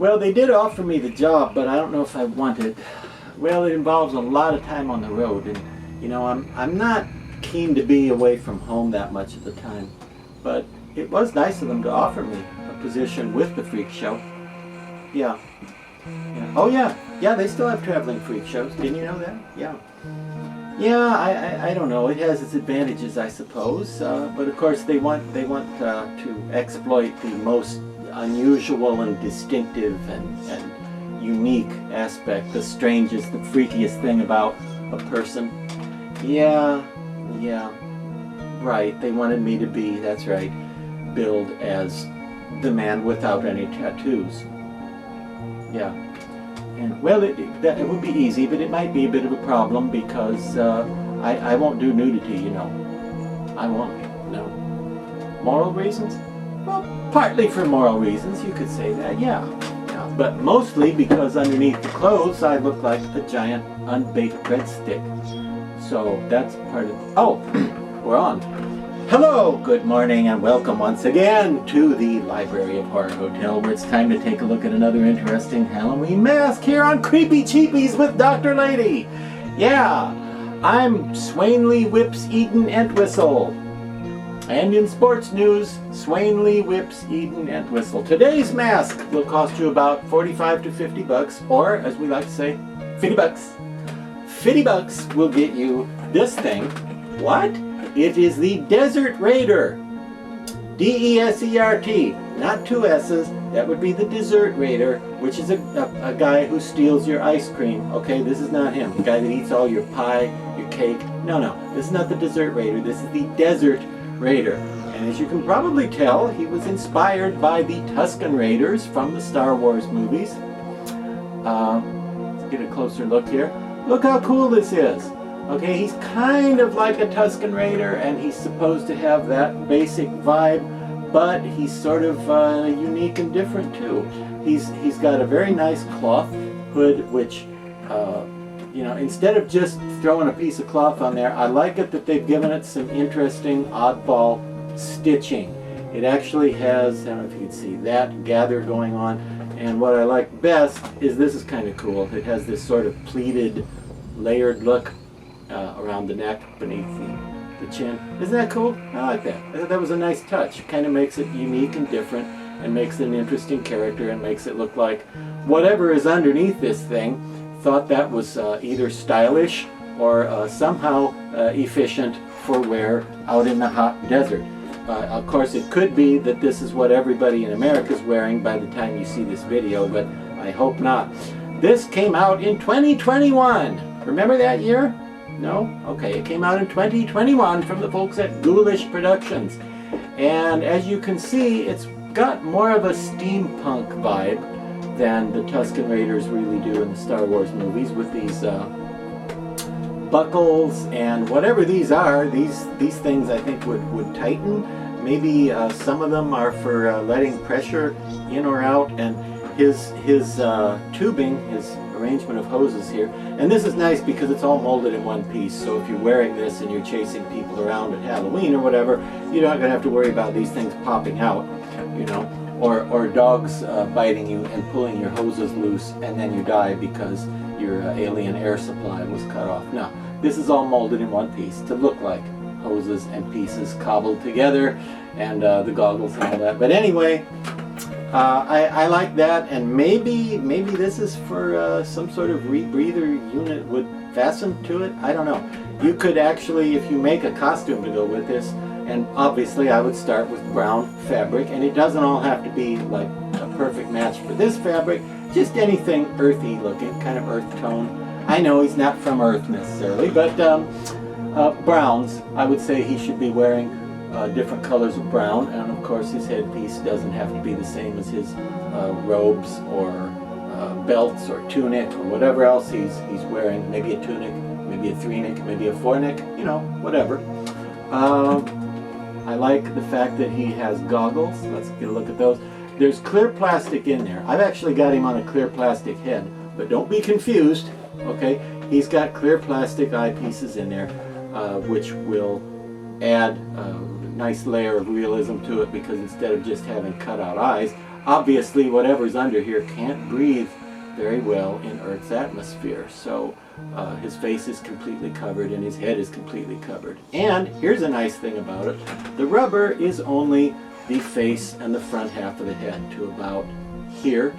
Well, they did offer me the job, but I don't know if I want it. Well, it involves a lot of time on the road, and you know, I'm not keen to be away from home that much at the time. But it was nice of them to offer me a position with the freak show. Yeah. Oh yeah, they still have traveling freak shows. Didn't you know that? Yeah. Yeah, I don't know. It has its advantages, I suppose. But of course, they want to exploit the most unusual and distinctive and unique aspect, the strangest, the freakiest thing about a person. Yeah, right. They wanted me to be, that's right, billed as the man without any tattoos. Yeah. And well, it would be easy, but it might be a bit of a problem because I won't do nudity, you know. I won't, no. Moral reasons? Well, partly for moral reasons, you could say that, yeah. But mostly because underneath the clothes I look like a giant unbaked breadstick. So that's part of... Oh, we're on. Hello, good morning, and welcome once again to the Library of Horror Hotel, where it's time to take a look at another interesting Halloween mask here on Creepy Cheapies with Dr. Lady. Yeah, I'm Swainley Whips Eden Entwistle. And in sports news, Swainley Whips Eden Entwistle. Today's mask will cost you about 45 to 50 bucks, or as we like to say, 50 bucks. 50 bucks will get you this thing. What? It is the Desert Raider. D-E-S-E-R-T. Not two S's. That would be the Dessert Raider, which is a guy who steals your ice cream. Okay, this is not him. The guy that eats all your pie, your cake. No, this is not the Dessert Raider. This is the Desert Raider. And as you can probably tell, he was inspired by the Tusken Raiders from the Star Wars movies. Let's get a closer look here. Look how cool this is. Okay, he's kind of like a Tusken Raider, and he's supposed to have that basic vibe, but he's sort of unique and different too. He's got a very nice cloth hood, which, you know, instead of just throwing a piece of cloth on there, I like it that they've given it some interesting oddball stitching. It actually has, I don't know if you can see that, gather going on, and what I like best is this is kind of cool. It has this sort of pleated, layered look around the neck, beneath the chin. Isn't that cool? I like that. I thought that was a nice touch. Kind of makes it unique and different, and makes it an interesting character, and makes it look like whatever is underneath this thing thought that was either stylish or somehow efficient for wear out in the hot desert. Of course, it could be that this is what everybody in America is wearing by the time you see this video, but I hope not. This came out in 2021. Remember that year? No? Okay, it came out in 2021 from the folks at Ghoulish Productions. And as you can see, it's got more of a steampunk vibe than the Tusken Raiders really do in the Star Wars movies, with these buckles and whatever these are. These things I think would tighten. Maybe some of them are for letting pressure in or out, and his tubing, his arrangement of hoses here. And this is nice because it's all molded in one piece, so if you're wearing this and you're chasing people around at Halloween or whatever, you're not going to have to worry about these things popping out, you know, or dogs biting you and pulling your hoses loose and then you die because your alien air supply was cut off. No, this is all molded in one piece to look like hoses and pieces cobbled together, and the goggles and all that. But anyway, I like that, and maybe this is for some sort of rebreather unit would fasten to it. I don't know. You could actually, if you make a costume to go with this, and obviously I would start with brown fabric, and it doesn't all have to be like a perfect match for this fabric, just anything earthy looking, kind of earth tone. I know he's not from Earth necessarily, but browns, I would say he should be wearing different colors of brown, and of course his headpiece doesn't have to be the same as his robes or belts or tunic or whatever else he's wearing. Maybe a tunic, maybe a three-nick, maybe a four-nick, you know, whatever. I like the fact that he has goggles. Let's get a look at those. There's clear plastic in there. I've actually got him on a clear plastic head, but don't be confused, okay? He's got clear plastic eyepieces in there, which will add a nice layer of realism to it, because instead of just having cut out eyes, obviously whatever's under here can't breathe very well in Earth's atmosphere. So his face is completely covered and his head is completely covered. And here's a nice thing about it. The rubber is only the face and the front half of the head to about here,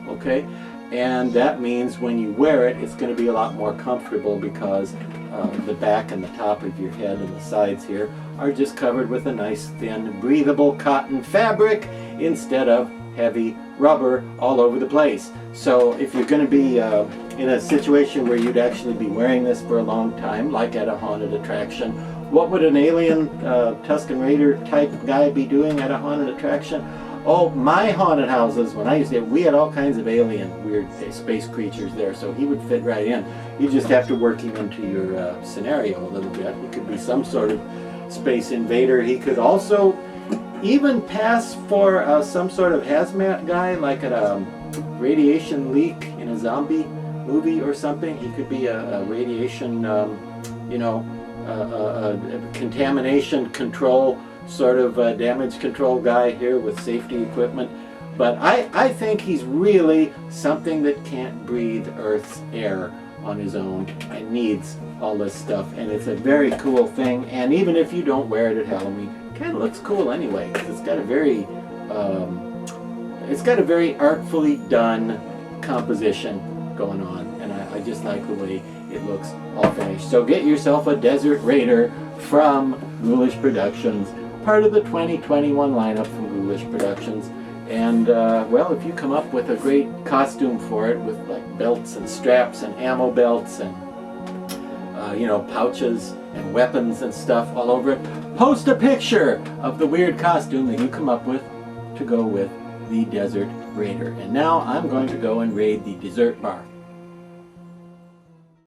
okay? And that means when you wear it, it's going to be a lot more comfortable because the back and the top of your head and the sides here are just covered with a nice thin breathable cotton fabric instead of heavy rubber all over the place. So if you're going to be in a situation where you'd actually be wearing this for a long time, like at a haunted attraction, what would an alien Tusken Raider type guy be doing at a haunted attraction? Oh, my haunted houses, when I used to, we had all kinds of alien weird space creatures there, so he would fit right in. You just have to work him into your scenario a little bit. He could be some sort of space invader. He could also even pass for some sort of hazmat guy, like at a radiation leak in a zombie movie or something. He could be a radiation, you know, contamination control sort of damage control guy here with safety equipment. But I think he's really something that can't breathe Earth's air on his own and needs all this stuff. And it's a very cool thing. And even if you don't wear it at Halloween, it kind of looks cool anyway. It's got a very artfully done composition going on. And I just like the way it looks all finished. So get yourself a Desert Raider from Ghoulish Productions, part of the 2021 lineup from Ghoulish Productions. And well, if you come up with a great costume for it with like belts and straps and ammo belts and you know, pouches and weapons and stuff all over it, post a picture of the weird costume that you come up with to go with the Desert Raider. And now I'm going to go and raid the dessert bar.